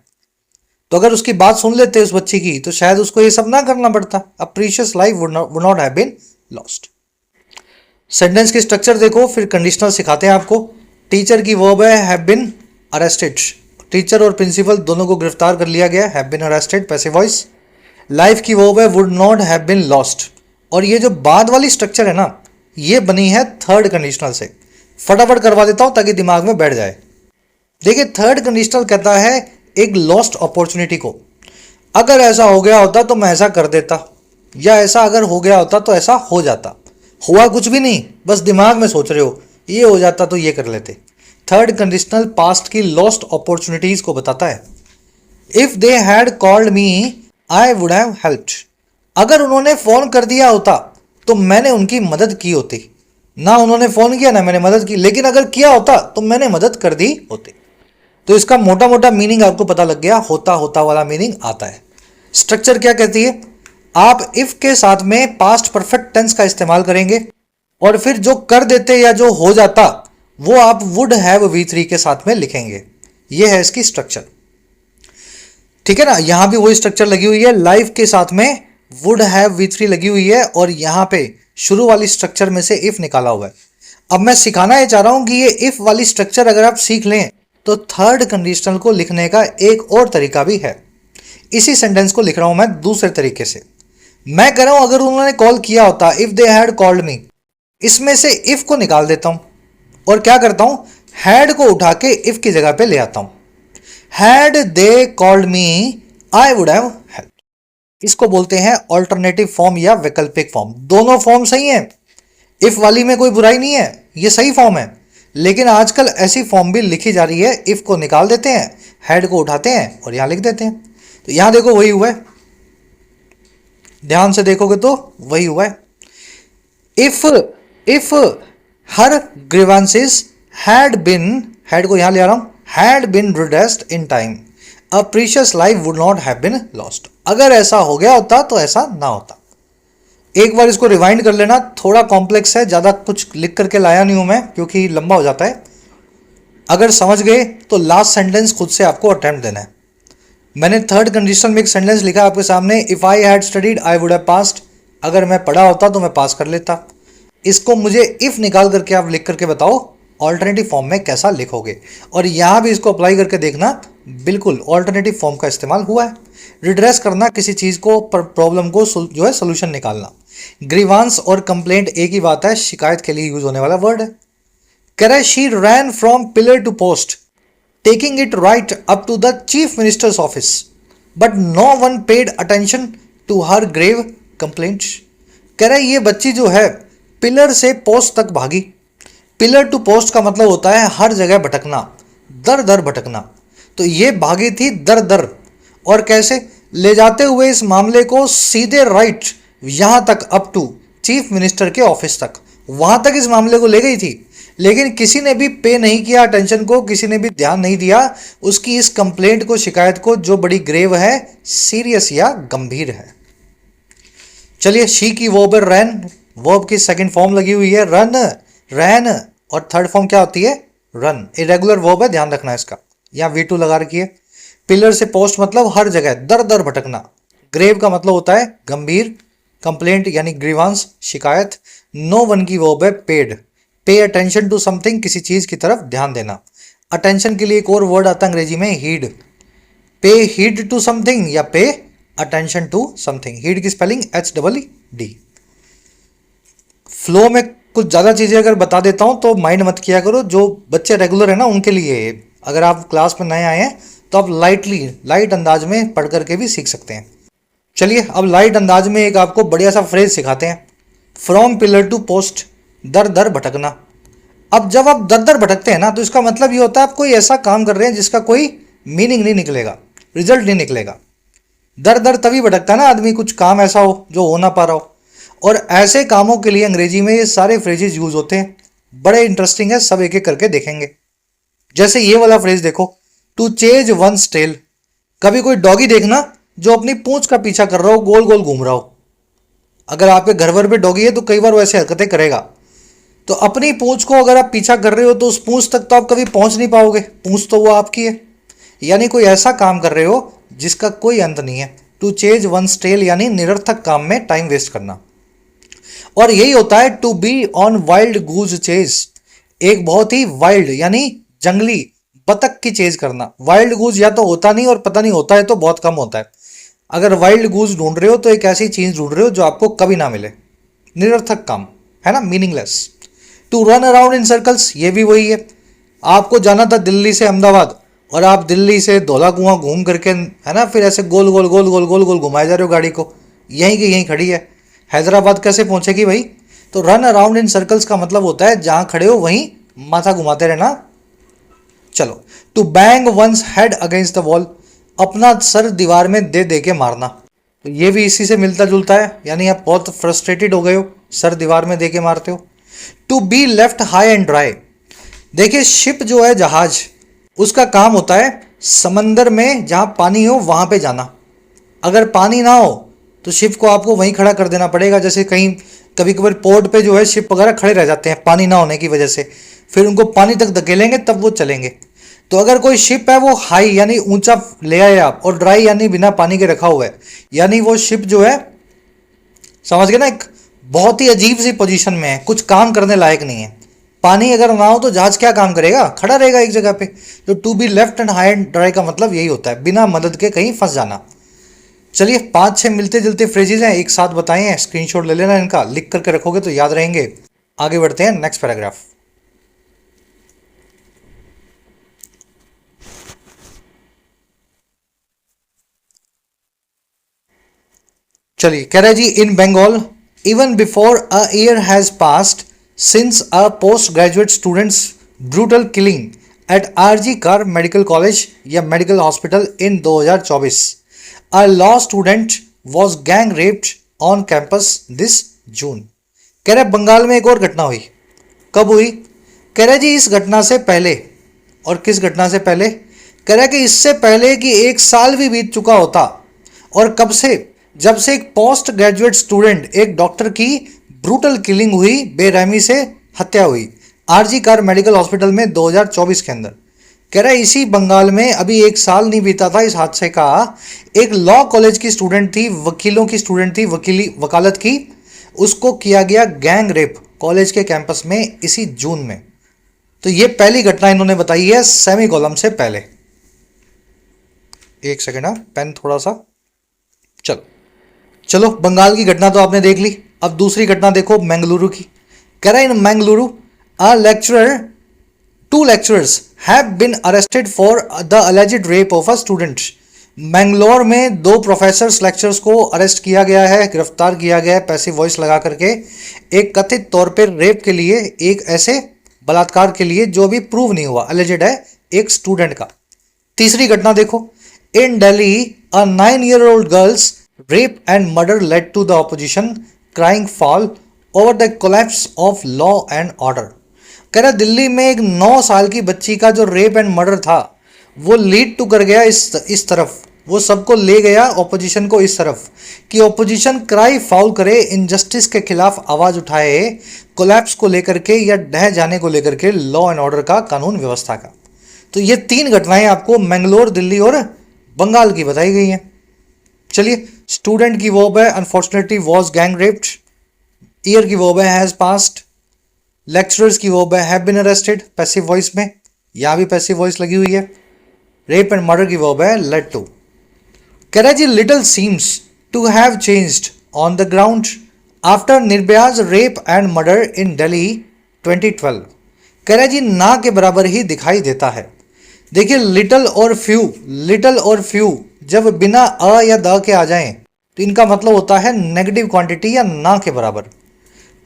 तो अगर उसकी बात सुन लेते उस बच्ची की तो शायद उसको ये सब ना करना पड़ता। A precious life would not have been lost. Sentence की स्ट्रक्चर देखो, फिर कंडीशनल सिखाते हैं आपको। टीचर की वर्ब है हैव बीन अरेस्टेड, टीचर और प्रिंसिपल दोनों को गिरफ्तार कर लिया गया, have been arrested passive voice. Life की वर्ब है would not have been lost, और ये जो बाद वाली स्ट्रक्चर है ना, ये बनी है थर्ड कंडीशनल से। फटाफट करवा देता हूं ताकि दिमाग में बैठ जाए। देखिए थर्ड कंडीशनल कहता है एक लॉस्ट अपॉर्चुनिटी को, अगर ऐसा हो गया होता तो मैं ऐसा कर देता, या ऐसा अगर हो गया होता तो ऐसा हो जाता। हुआ कुछ भी नहीं, बस दिमाग में सोच रहे हो ये हो जाता तो ये कर लेते। थर्ड कंडीशनल पास्ट की लॉस्ट अपॉर्चुनिटीज को बताता है। If they had called me I would have helped, अगर उन्होंने फोन कर दिया होता तो मैंने उनकी मदद की होती। ना उन्होंने फोन किया ना मैंने मदद की, लेकिन अगर किया होता तो मैंने मदद कर दी होती। तो इसका मोटा मोटा मीनिंग आपको पता लग गया, होता होता वाला मीनिंग आता है। स्ट्रक्चर क्या कहती है, आप इफ के साथ में पास्ट परफेक्ट टेंस का इस्तेमाल करेंगे और फिर जो कर देते या जो हो जाता वो आप वुड हैव V3 के साथ में लिखेंगे। ये है इसकी स्ट्रक्चर, ठीक है ना। यहां भी वही स्ट्रक्चर लगी हुई है, लाइफ के साथ में वुड हैव V3 लगी हुई है और यहां पे शुरू वाली स्ट्रक्चर में से इफ निकाला हुआ है। अब मैं सिखाना ये चाह रहा हूं कि ये इफ वाली स्ट्रक्चर अगर आप सीख लें तो थर्ड कंडीशनल को लिखने का एक और तरीका भी है। इसी सेंटेंस को लिख रहा हूं मैं दूसरे तरीके से। मैं कह रहा हूं अगर उन्होंने कॉल किया होता, if they had called me, इसमें से इफ को निकाल देता हूं और क्या करता हूं, हैड को उठा के इफ की जगह पे ले आता हूं। Had they called me I would have help. इसको बोलते हैं ऑल्टरनेटिव फॉर्म या वैकल्पिक फॉर्म। दोनों फॉर्म सही हैं, इफ वाली में कोई बुराई नहीं है, ये सही फॉर्म है। लेकिन आजकल ऐसी फॉर्म भी लिखी जा रही है, इफ को निकाल देते हैं, हैड को उठाते हैं और यहां लिख देते हैं। तो यहां देखो वही हुआ है, ध्यान से देखोगे तो वही हुआ है। If her grievances had been, had को यहां ले आ रहा हूं, had been redressed in time a precious life would not have been lost, अगर ऐसा हो गया होता तो ऐसा ना होता। एक बार इसको रिवाइंड कर लेना, थोड़ा कॉम्प्लेक्स है, ज़्यादा कुछ लिख करके लाया नहीं हूं मैं क्योंकि लंबा हो जाता है। अगर समझ गए तो लास्ट सेंटेंस खुद से आपको अटेम्प्ट देना है। मैंने थर्ड कंडीशन में एक सेंटेंस लिखा आपके सामने, if I had studied I would have passed, अगर मैं पढ़ा होता तो मैं पास कर लेता। इसको मुझे इफ़ निकाल करके आप लिख करके बताओ ऑल्टरनेटिव फॉर्म में कैसा लिखोगे, और यहाँ भी इसको अप्लाई करके देखना, बिल्कुल ऑल्टरनेटिव फॉर्म का इस्तेमाल हुआ है। रिड्रेस करना, किसी चीज़ को, प्रॉब्लम को जो है सोल्यूशन निकालना। ग्रीवांस और कंप्लेंट एक ही बात है, शिकायत के लिए यूज होने वाला वर्ड है। कह रहा है she ran from pillar to post taking it right up to the chief minister's office but no one paid attention to her grave complaints. कह रहा है ये बच्ची जो है पिलर से पोस्ट तक भागी। पिलर टू पोस्ट का मतलब होता है हर जगह भटकना, दर दर भटकना। तो ये भागी थी दर दर, और कैसे ले जाते हुए इस मामले को सीधे राइट यहाँ तक अप टू चीफ मिनिस्टर के ऑफिस तक, वहाँ तक इस मामले को ले गई थी। लेकिन किसी ने भी पे नहीं किया अटेंशन को, किसी ने भी ध्यान नहीं दिया उसकी इस कंप्लेंट को, शिकायत को, जो बड़ी ग्रेव है, सीरियस या गंभीर है। चलिए शी की वर्ब रैन, वर्ब की सेकंड फॉर्म लगी हुई है रन, रैन, और थर्ड फॉर्म क्या होती है रन। इरेगुलर वर्ब है, ध्यान रखना इसका, यहाँ V2 लगा रखी है। पिलर से पोस्ट मतलब हर जगह दर दर भटकना। ग्रेव का मतलब होता है गंभीर, कंप्लेंट यानी ग्रीवांस, शिकायत। नो वन की वर्ब है paid, pay attention to something, किसी चीज की तरफ ध्यान देना। अटेंशन के लिए एक और वर्ड आता है अंग्रेजी में हीड, पे हीड टू समथिंग या pay attention to something. Heed की स्पेलिंग HEED। फ्लो में कुछ ज़्यादा चीज़ें अगर बता देता हूँ तो माइंड मत किया करो, जो बच्चे रेगुलर है ना उनके लिए है। अगर आप क्लास में नए आए हैं तो आप लाइट अंदाज में पढ़ करके भी सीख सकते हैं। चलिए अब लाइट अंदाज में एक आपको बढ़िया सा फ्रेज सिखाते हैं। फ्रॉम पिलर टू पोस्ट, दर दर भटकना। अब जब आप दर दर भटकते हैं ना तो इसका मतलब ये होता है आप कोई ऐसा काम कर रहे हैं जिसका कोई मीनिंग नहीं निकलेगा, रिजल्ट नहीं निकलेगा। दर दर तभी भटकता है ना आदमी, कुछ काम ऐसा हो जो हो ना पा रहा हो। और ऐसे कामों के लिए अंग्रेजी में ये सारे फ्रेजेस यूज होते हैं। बड़े इंटरेस्टिंग है, सब एक एक करके देखेंगे। जैसे ये वाला फ्रेज देखो, टू चेज वंस टेल। कभी कोई डॉगी देखना जो अपनी पूंछ का पीछा कर रहा हो, गोल गोल घूम रहा हो। अगर आपके घर भर पे डॉगी है तो कई बार वैसे हरकतें करेगा। तो अपनी पूंछ को अगर आप पीछा कर रहे हो तो उस पूंछ तक तो आप कभी पहुंच नहीं पाओगे, पूंछ तो वो आपकी है। यानी कोई ऐसा काम कर रहे हो जिसका कोई अंत नहीं है। टू चेज वंस टेल यानी निरर्थक काम में टाइम वेस्ट करना। और यही होता है to be on wild goose chase, एक बहुत ही वाइल्ड यानी जंगली बतख की चेज करना। वाइल्ड गूज या तो होता नहीं और पता नहीं होता है तो बहुत कम होता है। अगर वाइल्ड गूज ढूंढ रहे हो तो एक ऐसी चीज ढूंढ रहे हो जो आपको कभी ना मिले, निरर्थक काम है ना, meaningless. To run around in circles, ये भी वही है। आपको जाना था दिल्ली से अहमदाबाद और आप दिल्ली से धौला कुआं घूम करके है ना, फिर ऐसे गोल गोल गोल गोल गोल गोल घुमाए जा रहे हो गाड़ी को, यहीं की यहीं खड़ी है। हैदराबाद कैसे पहुंचेगी भाई? तो रन अराउंड इन सर्कल्स का मतलब होता है जहां खड़े हो वहीं माथा घुमाते रहना। चलो, to bang one's head against the wall, अपना सर दीवार में दे दे के मारना। तो ये भी इसी से मिलता जुलता है, यानी आप बहुत फ्रस्ट्रेटेड हो गए हो, सर दीवार में दे के मारते हो। To be left high and dry, देखिए शिप जो है जहाज, उसका काम होता है समंदर में जहां पानी हो वहां पे जाना। अगर पानी ना हो तो शिप को आपको वहीं खड़ा कर देना पड़ेगा। जैसे कहीं कभी कभी पोर्ट पे जो है शिप वगैरह खड़े रह जाते हैं पानी ना होने की वजह से, फिर उनको पानी तक धकेलेंगे तब वो चलेंगे। तो अगर कोई शिप है वो हाई यानी ऊंचा ले आए आप, और ड्राई यानी बिना पानी के रखा हुआ है, यानी वो शिप जो है, समझ गए ना, एक बहुत ही अजीब सी पोजीशन में है, कुछ काम करने लायक नहीं है। पानी अगर ना हो तो जहाज क्या काम करेगा, खड़ा रहेगा एक जगह पे। तो to be left and high and dry का मतलब यही होता है, बिना मदद के कहीं फंस जाना। चलिए 5-6 मिलते जुलते फ्रेजेज हैं, एक साथ बताए हैं, स्क्रीनशॉट ले लेना इनका, लिख करके रखोगे तो याद रहेंगे। आगे बढ़ते हैं नेक्स्ट पैराग्राफ। चलिए कह रहा है जी, in Bengal even before a year has passed since a post graduate students brutal killing at RG Kar medical college या medical hospital in 2024, a law student was gang raped on campus this June. कह रहे बंगाल में एक और घटना हुई। कब हुई? कह रहे जी इस घटना से पहले। और किस घटना से पहले? कह रहा है कि इससे पहले कि 1 साल भी बीत चुका होता। और कब से? जब से एक पोस्ट ग्रेजुएट स्टूडेंट, एक डॉक्टर की ब्रूटल किलिंग हुई, बेरहमी से हत्या हुई आरजी कार मेडिकल हॉस्पिटल में 2024 के अंदर। कह रहा है इसी बंगाल में अभी 1 साल नहीं बीता था इस हादसे का। एक लॉ कॉलेज की स्टूडेंट थी, वकीलों की स्टूडेंट थी, वकालत की, उसको किया गया गैंग रेप कॉलेज के कैंपस में इसी जून में। तो ये पहली घटना इन्होंने बताई है सेमी कॉलम से पहले। एक सेकेंड, हाँ पेन थोड़ा सा। चलो चलो, बंगाल की घटना तो आपने देख ली, अब दूसरी घटना देखो मंगलुरु की। कह रहा है in Mangaluru a lecturer, two lecturers have been arrested for the alleged rape of a student। Mangalore में 2 प्रोफेसर्स लेक्चर्स को अरेस्ट किया गया है, गिरफ्तार किया गया है पैसिव वॉइस लगा करके, एक कथित तौर पर रेप के लिए, एक ऐसे बलात्कार के लिए जो अभी प्रूव नहीं हुआ, अलेजेड है एक स्टूडेंट का। तीसरी घटना देखो, in Delhi a 9-year-old girl's rape and murder led to the opposition crying foul over the collapse of law and order. कह रहा दिल्ली में एक 9 साल की बच्ची का जो रेप एंड मर्डर था वो लीड टू कर गया इस तरफ, वो सबको ले गया ऑपोजिशन को इस तरफ कि ऑपोजिशन क्राई फाउल करे, इनजस्टिस के खिलाफ आवाज उठाए, कोलैप्स को लेकर के या ढह जाने को लेकर के लॉ एंड ऑर्डर का, कानून व्यवस्था का। तो ये 3 घटनाएं आपको मैंगलोर, दिल्ली और बंगाल की बताई गई हैं। चलिए, स्टूडेंट की वर्ब है unfortunately was gang raped, year की वर्ब है हैज पास्ड, लेक्चरर्स की वर्ब है have been arrested passive voice में, यहां भी पैसिव वॉइस लगी हुई है। रेप एंड मर्डर की वर्ब है लेड टू। कह रहा है जी little seems to have changed on the ground after Nirbhaya's rape and murder in Delhi 2012। कह रहा है जी ना के बराबर ही दिखाई देता है। देखिए लिटल और फ्यू जब बिना अ या द के आ जाएं तो इनका मतलब होता है नेगेटिव क्वांटिटी या ना के बराबर।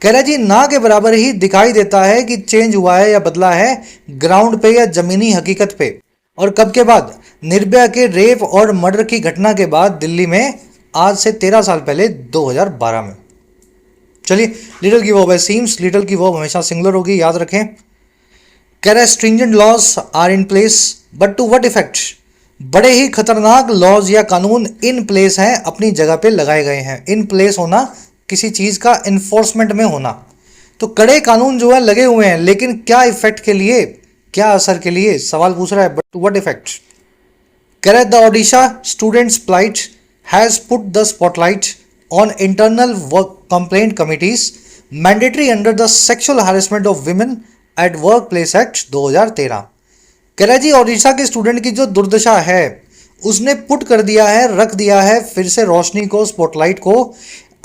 कह रहा है जी ना के बराबर ही दिखाई देता है कि चेंज हुआ है या बदला है ग्राउंड पे या जमीनी हकीकत पे। और कब के बाद? निर्भया के रेप और मर्डर की घटना के बाद दिल्ली में, आज से 13 साल पहले 2012 में। चलिए, लिटल की वर्ब है सीम्स, लिटल की वर्ब हमेशा सिंगुलर होगी, याद रखें। कह रहा है stringent laws are in place but to what effect. बड़े ही खतरनाक लॉज या कानून इन प्लेस हैं, अपनी जगह पे लगाए गए हैं। इन प्लेस होना किसी चीज का इन्फोर्समेंट में होना। तो कड़े कानून जो है लगे हुए हैं, लेकिन क्या इफेक्ट के लिए, क्या असर के लिए? सवाल पूछ रहा है, बट टू व्हाट इफेक्ट। कह रहा है the Odisha student's plight has put the spotlight on internal work complaint committees mandatory under the sexual harassment of women at workplace act 2013। कह रहा है जी ओडिशा के स्टूडेंट की जो दुर्दशा है उसने पुट कर दिया है, रख दिया है फिर से रोशनी को, स्पॉटलाइट को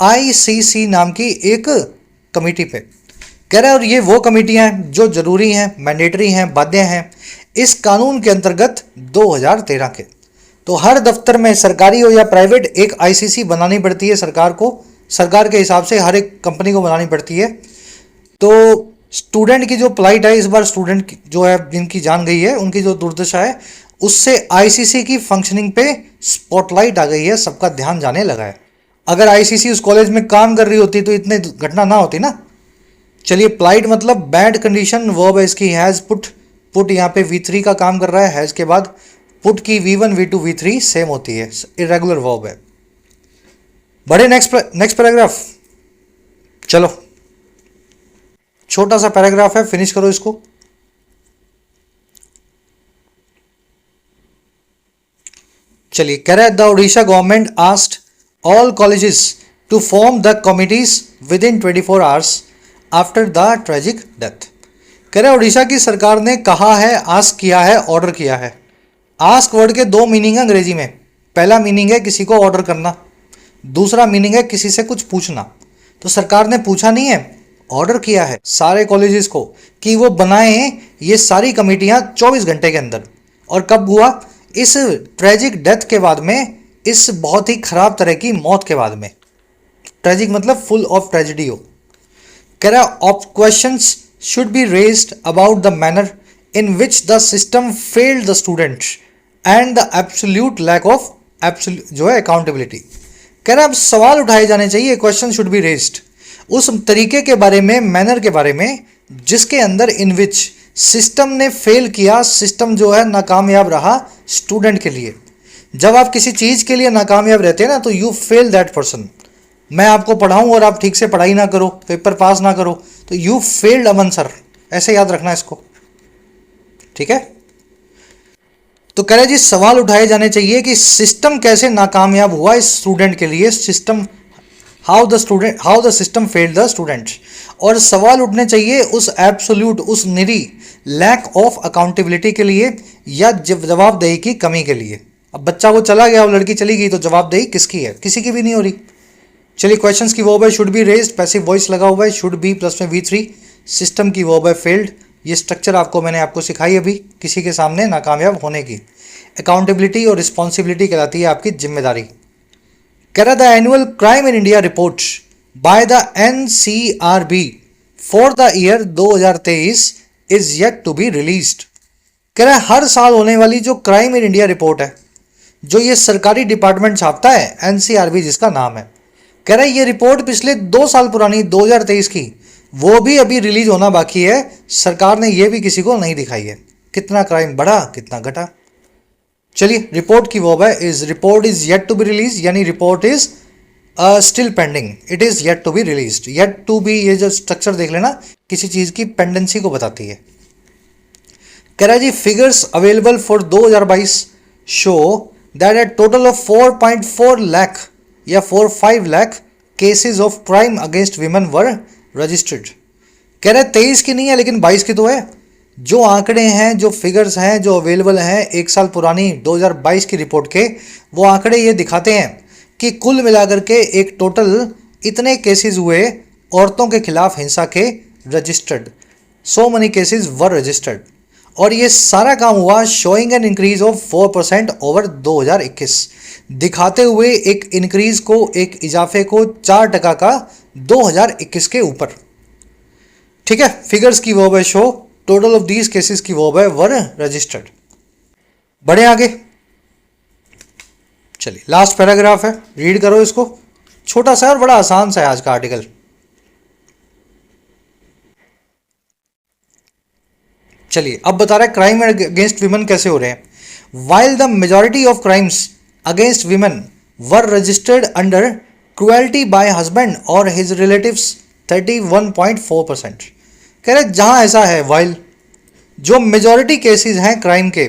आईसीसी नाम की एक कमेटी पे। कह रहा है और ये वो कमेटियां हैं जो जरूरी हैं, मैंडेटरी हैं, बाध्य हैं इस कानून के अंतर्गत 2013 के। तो हर दफ्तर में, सरकारी हो या प्राइवेट, एक आईसीसी बनानी पड़ती है सरकार को, सरकार के हिसाब से हर एक कंपनी को बनानी पड़ती है। तो स्टूडेंट की जो प्लाइट है इस बार, स्टूडेंट जो है जिनकी जान गई है, उनकी जो दुर्दशा है, उससे आईसीसी की फंक्शनिंग पे स्पॉटलाइट आ गई है, सबका ध्यान जाने लगा है। अगर आईसीसी उस कॉलेज में काम कर रही होती तो इतने घटना ना होती ना। चलिए, प्लाइट मतलब बैड कंडीशन, वर्ब है इसकी हैज पुट। पुट यहाँ पे V3 का काम कर रहा है, हैज के बाद पुट की V1 V2 V3 सेम होती है, इरेगुलर वर्ब है। बढ़े नेक्स्ट पैराग्राफ। चलो, छोटा सा पैराग्राफ है, फिनिश करो इसको। चलिए, कह रहा है the Odisha government asked all colleges to form the committees within 24 hours after the tragic death. कह रहा है ओडिशा की सरकार ने कहा है, आस्क किया है, ऑर्डर किया है। आस्क वर्ड के दो मीनिंग है अंग्रेजी में। पहला मीनिंग है किसी को ऑर्डर करना, दूसरा मीनिंग है किसी से कुछ पूछना। तो सरकार ने पूछा नहीं है, ऑर्डर किया है सारे कॉलेजेस को कि वो बनाएं ये सारी कमेटियां 24 घंटे के अंदर। और कब हुआ? इस ट्रेजिक डेथ के बाद में, इस बहुत ही खराब तरह की मौत के बाद में। ट्रेजिक मतलब फुल ऑफ ट्रेजिडी हो। कह रहा of questions should be raised about the manner in which the system failed the students and the absolute lack of जो है अकाउंटेबिलिटी। कह रहा अब सवाल उठाए जाने चाहिए, क्वेश्चन शुड बी रेज्ड, उस तरीके के बारे में, मैनर के बारे में जिसके अंदर, इन विच सिस्टम ने फेल किया, सिस्टम जो है नाकामयाब रहा स्टूडेंट के लिए। जब आप किसी चीज़ के लिए नाकामयाब रहते हैं ना, तो यू फेल दैट पर्सन। मैं आपको पढ़ाऊं और आप ठीक से पढ़ाई ना करो, पेपर पास ना करो, तो यू फेल्ड अमन सर, ऐसे याद रखना इसको, ठीक है। तो कह रहे जी सवाल उठाए जाने चाहिए कि सिस्टम कैसे नाकामयाब हुआ इस स्टूडेंट के लिए, system how the system failed the students. और सवाल उठने चाहिए उस एब्सोल्यूट, उस निरी लैक ऑफ अकाउंटेबिलिटी के लिए या जवाबदेही की कमी के लिए। अब बच्चा वो चला गया, वो लड़की चली गई, तो जवाबदेही किसकी है? किसी की भी नहीं हो रही। चलिए, क्वेश्चंस की वर्ब है should be raised, passive voice लगा हुआ है, शुड बी प्लस में V3। सिस्टम की वर्ब है फेल्ड। ये स्ट्रक्चर मैंने आपको सिखाई अभी, किसी के सामने नाकामयाब होने की। अकाउंटेबिलिटी और रिस्पॉन्सिबिलिटी कहलाती है आपकी जिम्मेदारी। कह रहा the annual crime in India report by the NCRB for the year 2023 is yet to be released. कह रहा है हर साल होने वाली जो क्राइम इन इंडिया रिपोर्ट है, जो ये सरकारी डिपार्टमेंट छापता है, NCRB जिसका नाम है, कह रहा है ये रिपोर्ट पिछले 2 साल पुरानी 2023 की, वो भी अभी रिलीज होना बाकी है। सरकार ने ये भी किसी को नहीं दिखाई है, कितना क्राइम बढ़ा, कितना घटा। चलिए, रिपोर्ट की वर्ब है is, report is yet to be release, यानी report is still pending, it is yet to be released. Yet to be, ये जो स्ट्रक्चर देख लेना, किसी चीज की पेंडेंसी को बताती है। कह रहा है जी figures available for 2022 show that a total of 4.4 lakh या 4.5 lakh cases of crime against women were registered. कह रहा है 23 की नहीं है, लेकिन 22 की तो है। जो आंकड़े हैं, जो फिगर्स हैं, जो अवेलेबल हैं 1 साल पुरानी 2022 की रिपोर्ट के, वो आंकड़े ये दिखाते हैं कि कुल मिलाकर के एक टोटल इतने केसेस हुए औरतों के खिलाफ हिंसा के रजिस्टर्ड, सो मनी केसेस वर रजिस्टर्ड, और ये सारा काम हुआ showing an increase of 4% over 2021, दिखाते हुए एक इंक्रीज को, एक इजाफे को 4% का 2021 के ऊपर। ठीक है, फिगर्स की वर्ब है show, total of these cases की वर्ब है वर रजिस्टर्ड। बढ़े आगे, चलिए लास्ट पैराग्राफ है, रीड करो इसको, छोटा सा और बड़ा आसान सा है आज का आर्टिकल। चलिए अब बता रहा है क्राइम अगेंस्ट विमेन कैसे हो रहे हैं। While the majority of crimes against women were registered under cruelty bye husband और हिज रिलेटिव्स 31.4%। कह रहे जहां ऐसा है, वाइल जो मेजॉरिटी केसेस हैं क्राइम के,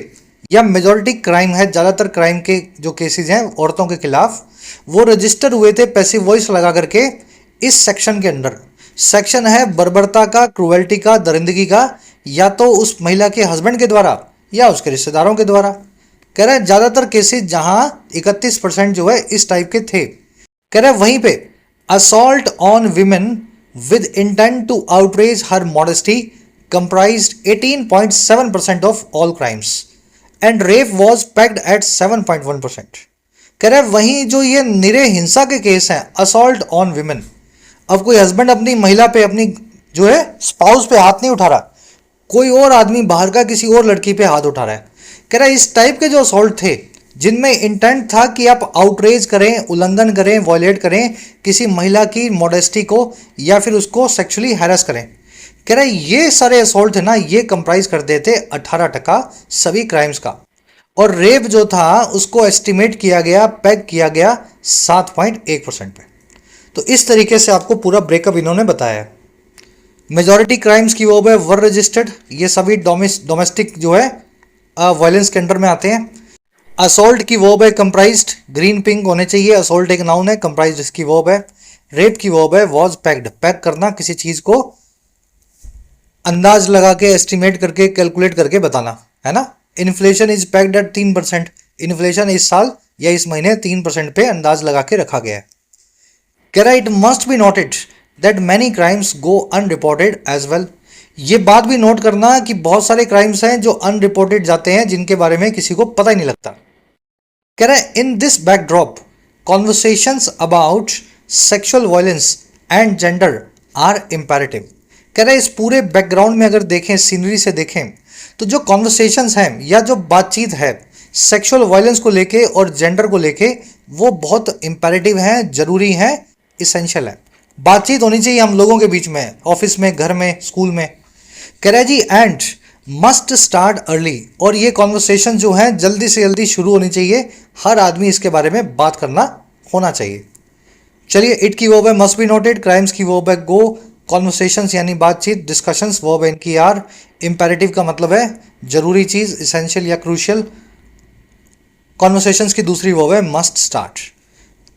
या मेजॉरिटी क्राइम है, ज़्यादातर क्राइम के जो केसेस हैं औरतों के खिलाफ, वो रजिस्टर हुए थे पैसिव वॉइस लगा करके इस सेक्शन के अंडर। सेक्शन है बर्बरता का, क्रुएल्टी का, दरिंदगी का, या तो उस महिला के हस्बैंड के द्वारा या उसके रिश्तेदारों के द्वारा। कह रहे हैं ज़्यादातर केसेस जहां 31% जो है इस टाइप के थे। कह रहे हैं वहीं पे assault on women with intent to outrage her modesty comprised 18.7% of all crimes and rape was pegged at 7.1%। कह रहे वहीं जो ये निरे हिंसा के केस हैं, असॉल्ट ऑन विमेन, अब कोई हस्बैंड अपनी महिला पे, अपनी जो है स्पाउस पे हाथ नहीं उठा रहा, कोई और आदमी बाहर का किसी और लड़की पे हाथ उठा रहा है। कह रहा है इस टाइप के जो असॉल्ट थे जिनमें इंटेंट था कि आप आउटरेज करें, उल्लंघन करें, वॉयलेट करें किसी महिला की मॉडेस्टी को, या फिर उसको सेक्सुअली हैरेस करें। कह रहे ये सारे असॉल्ट है ना, ये कंप्राइज कर देते 18% सभी क्राइम्स का, और रेप जो था उसको एस्टिमेट किया गया, पैक किया गया 7.1% पे। तो इस तरीके से आपको पूरा ब्रेकअप इन्होंने बताया है। मेजॉरिटी क्राइम्स की वो है वर रजिस्टर्ड, ये सभी डोमेस्टिक जो है वायलेंस के अंडर में आते हैं। असॉल्ट की वर्ब है कंप्राइज्ड, ग्रीन पिंक होने चाहिए, असॉल्ट एक नाउन है, कंप्राइज्ड इसकी वर्ब है। रेप की वर्ब है वॉज पैक्ड, पैक करना, किसी चीज को अंदाज लगा के, एस्टिमेट करके, कैलकुलेट करके बताना, है ना। Inflation is pegged at 3%, inflation इस साल या इस महीने 3% पे अंदाज लगा के रखा गया है। कह रहा है it must be noted that many crimes go unreported as well, ये बात भी नोट करना कि बहुत सारे क्राइम्स हैं जो अनरिपोर्टेड जाते हैं, जिनके बारे में किसी को पता ही नहीं लगता। कह रहा है in this backdrop conversations about sexual violence and gender are imperative. कह रहे इस पूरे बैकग्राउंड में अगर देखें, सीनरी से देखें, तो जो कॉन्वर्सेशंस हैं या जो बातचीत है सेक्सुअल वायलेंस को लेके और जेंडर को लेके, वो बहुत इम्पेरेटिव हैं, जरूरी हैं, इसेंशियल है। बातचीत होनी चाहिए हम लोगों के बीच में, ऑफिस में, घर में, स्कूल में। कह रहा है जी एंड मस्ट स्टार्ट अर्ली, और ये कॉन्वर्सेशन जो है जल्दी से जल्दी शुरू होनी चाहिए, हर आदमी इसके बारे में बात करना होना चाहिए। चलिए इट की वर्ब है मस्ट बी नोटेड, क्राइम्स की वर्ब है गो, कॉन्वर्सेशंस यानी बातचीत, डिस्कशंस वर्ब है इनकी आर, इंपेरेटिव का मतलब है जरूरी चीज, इसेंशियल या क्रूशियल। कॉन्वर्सेशंस की दूसरी वर्ब है मस्ट स्टार्ट।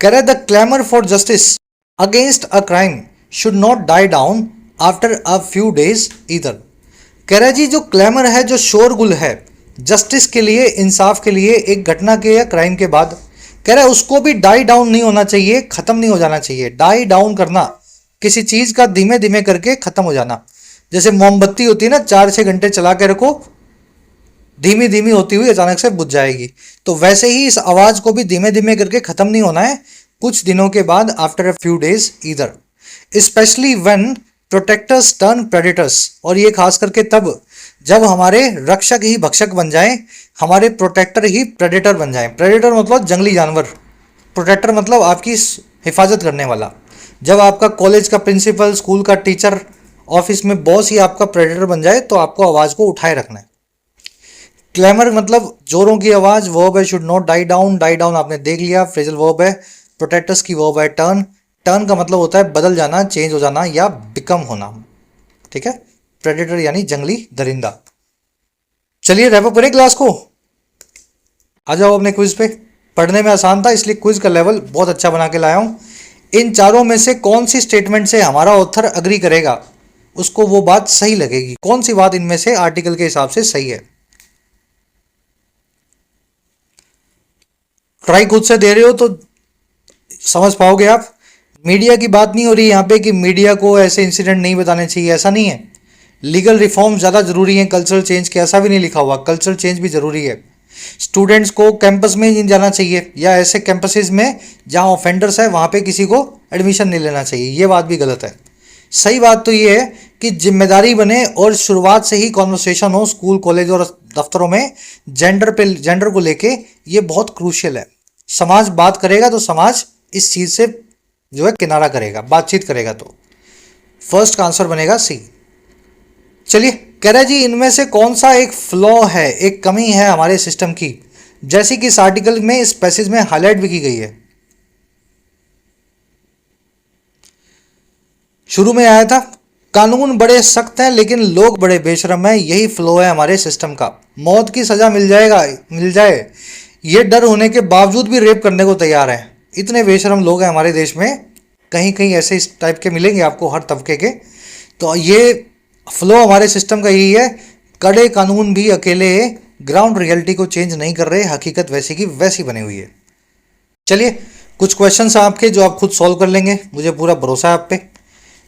कह रहे the clamour for justice against a crime should not die down after a few days either. कह रहा जी जो क्लैमर है, जो शोरगुल है जस्टिस के लिए, इंसाफ के लिए एक घटना के या क्राइम के बाद, कह रहा है उसको भी डाई डाउन नहीं होना चाहिए, खत्म नहीं हो जाना चाहिए। डाई डाउन करना, किसी चीज का धीमे धीमे करके खत्म हो जाना। जैसे मोमबत्ती होती है ना, 4-6 घंटे चला के रखो, धीमी धीमी होती हुई अचानक से बुझ जाएगी, तो वैसे ही इस आवाज को भी धीमे धीमे करके खत्म नहीं होना है कुछ दिनों के बाद, after a few days either, specially when protectors turn predators. और ये खास करके तब जब हमारे रक्षक ही भक्षक बन जाएं, हमारे प्रोटेक्टर ही प्रेडेटर बन जाएं। प्रेडेटर मतलब जंगली जानवर, प्रोटेक्टर मतलब आपकी हिफाजत करने वाला। जब आपका कॉलेज का प्रिंसिपल, स्कूल का टीचर, ऑफिस में बॉस ही आपका प्रेडेटर बन जाए, तो आपको आवाज को उठाए रखना है। क्लैमर मतलब जोरों की आवाज, वर्ब है should not die down, die down आपने देख लिया, फ्रेजल वर्ब है। प्रोटेक्टर्स की वर्ब है टर्न, टर्न का मतलब होता है बदल जाना, चेंज हो जाना या बिकम होना, ठीक है। प्रेडेटर यानी जंगली दरिंदा। चलिए रैप अप करें क्लास को, आ जाओ अपने क्विज पे। पढ़ने में आसान था इसलिए क्विज का लेवल बहुत अच्छा बना के लाया हूं। इन चारों में से कौन सी स्टेटमेंट से हमारा ऑथर अग्री करेगा, उसको वो बात सही लगेगी। कौन सी बात इनमें से आर्टिकल के हिसाब से सही है, ट्राई खुद से दे रहे हो तो समझ पाओगे आप। मीडिया की बात नहीं हो रही यहाँ पे कि मीडिया को ऐसे इंसिडेंट नहीं बताने चाहिए, ऐसा नहीं है। लीगल रिफॉर्म ज़्यादा जरूरी है कल्चरल चेंज के, ऐसा भी नहीं लिखा हुआ, कल्चरल चेंज भी जरूरी है। स्टूडेंट्स को कैंपस में ही नहीं जाना चाहिए, या ऐसे कैंपसेस में जहाँ ऑफेंडर्स है वहाँ पे किसी को एडमिशन नहीं लेना चाहिए, ये बात भी गलत है। सही बात तो ये है कि जिम्मेदारी बने और शुरुआत से ही कॉन्वर्सेशन हो स्कूल कॉलेज और दफ्तरों में जेंडर को लेके, ये बहुत क्रूशियल है। समाज बात करेगा तो समाज इस चीज़ से जो है किनारा करेगा, बातचीत करेगा। तो फर्स्ट का आंसर बनेगा सी। चलिए, कह रहा है जी इनमें से कौन सा एक फ्लॉ है, एक कमी है हमारे सिस्टम की, जैसे कि इस आर्टिकल में इस पैसेज में हाईलाइट भी की गई है। शुरू में आया था कानून बड़े सख्त हैं लेकिन लोग बड़े बेशरम हैं, यही फ्लो है हमारे सिस्टम का। मौत की सजा मिल जाए ये डर होने के बावजूद भी रेप करने को तैयार हैं। इतने बेशरम लोग हैं हमारे देश में, कहीं कहीं ऐसे इस टाइप के मिलेंगे आपको हर तबके के। तो ये फ्लो हमारे सिस्टम का यही है, कड़े कानून भी अकेले ग्राउंड रियलिटी को चेंज नहीं कर रहे, हकीकत वैसी की वैसी बनी हुई है। चलिए, कुछ क्वेश्चंस हैं आपके जो आप खुद सॉल्व कर लेंगे, मुझे पूरा भरोसा है आप पे।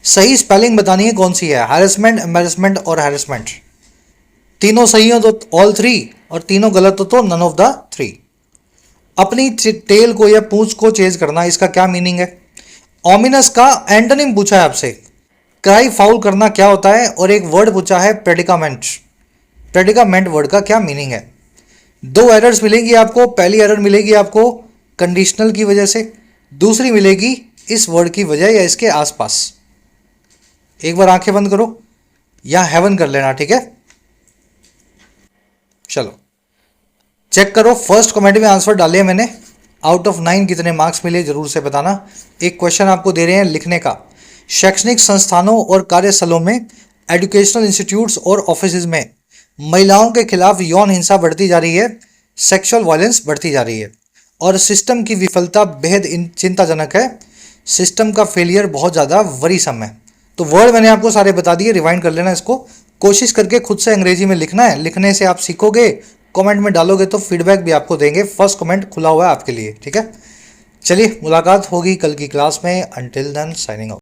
सही स्पेलिंग बतानी है कौन सी है, हैरेसमेंट, एम्बेरसमेंट और हैरेसमेंट। तीनों सही हो तो ऑल थ्री, और तीनों गलत हो तो नन ऑफ द थ्री। अपनी टेल को या पूंछ को चेज करना, इसका क्या मीनिंग है। ऑमिनस का एंटोनिम पूछा है आपसे। क्राई फाउल करना क्या होता है, और एक वर्ड पूछा है प्रेडिकामेंट। प्रेडिकामेंट वर्ड का क्या मीनिंग है। दो एरर्स मिलेंगी आपको। पहली एरर मिलेगी आपको कंडीशनल की वजह से, दूसरी मिलेगी इस वर्ड की वजह या इसके आसपास। एक बार आंखें बंद करो या हेवन कर लेना, ठीक है। चलो चेक करो, फर्स्ट कमेंट में आंसर डाले मैंने। आउट ऑफ 9 कितने मार्क्स मिले जरूर से बताना। एक क्वेश्चन आपको दे रहे हैं लिखने का। शैक्षणिक संस्थानों और कार्यस्थलों में, एजुकेशनल इंस्टीट्यूट्स और ऑफिस में महिलाओं के खिलाफ यौन हिंसा बढ़ती जा रही है, सेक्सुअल वायलेंस बढ़ती जा रही है, और सिस्टम की विफलता बेहद चिंताजनक है। सिस्टम का फेलियर बहुत ज़्यादा वरीसम है। तो वर्ड मैंने आपको सारे बता दिए, रिवाइंड कर लेना इसको। कोशिश करके खुद से अंग्रेजी में लिखना है, लिखने से आप सीखोगे, कमेंट में डालोगे तो फीडबैक भी आपको देंगे। फर्स्ट कमेंट खुला हुआ है आपके लिए, ठीक है। चलिए, मुलाकात होगी कल की क्लास में। Until then, signing of.